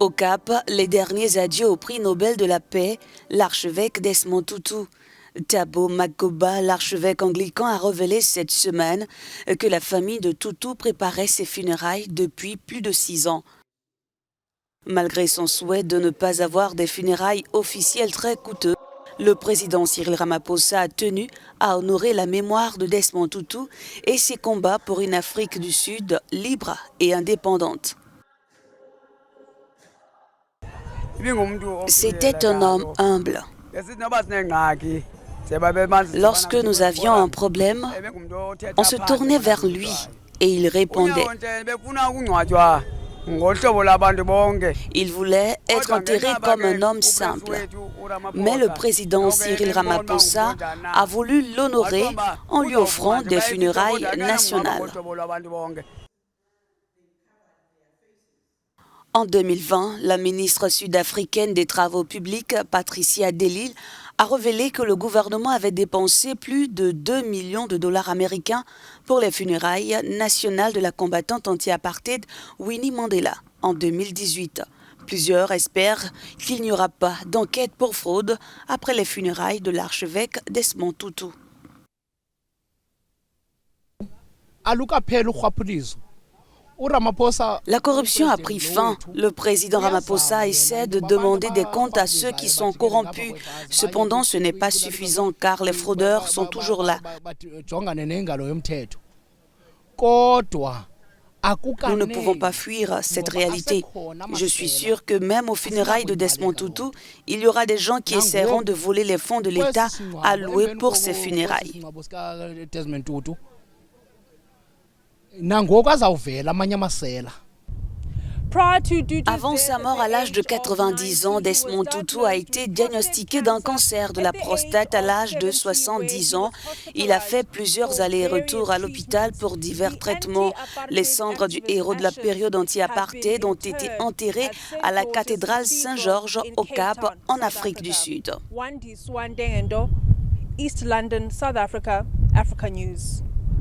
Au Cap, les derniers adieux au prix Nobel de la paix, l'archevêque Desmond Tutu. Thabo Makgoba, l'archevêque anglican, a révélé cette semaine que la famille de Tutu préparait ses funérailles depuis plus de 6 ans. Malgré son souhait de ne pas avoir des funérailles officielles très coûteuses, le président Cyril Ramaphosa a tenu à honorer la mémoire de Desmond Tutu et ses combats pour une Afrique du Sud libre et indépendante. C'était un homme humble. Lorsque nous avions un problème, on se tournait vers lui et il répondait. Il voulait être enterré comme un homme simple. Mais le président Cyril Ramaphosa a voulu l'honorer en lui offrant des funérailles nationales. En 2020, la ministre sud-africaine des Travaux publics, Patricia de Lille, a révélé que le gouvernement avait dépensé plus de 2 millions de dollars américains pour les funérailles nationales de la combattante anti-apartheid Winnie Mandela en 2018. Plusieurs espèrent qu'il n'y aura pas d'enquête pour fraude après les funérailles de l'archevêque Desmond Tutu. La corruption a pris fin. Le président Ramaphosa essaie de demander des comptes à ceux qui sont corrompus. Cependant, ce n'est pas suffisant car les fraudeurs sont toujours là. Nous ne pouvons pas fuir cette réalité. Je suis sûr que même aux funérailles de Desmond Tutu, il y aura des gens qui essaieront de voler les fonds de l'État alloués pour ces funérailles. Avant sa mort à l'âge de 90 ans, Desmond Tutu a été diagnostiqué d'un cancer de la prostate à l'âge de 70 ans. Il a fait plusieurs allers-retours à l'hôpital pour divers traitements. Les cendres du héros de la période anti-apartheid ont été enterrées à la cathédrale Saint-Georges au Cap, en Afrique du Sud. East London, South Africa, Africa News.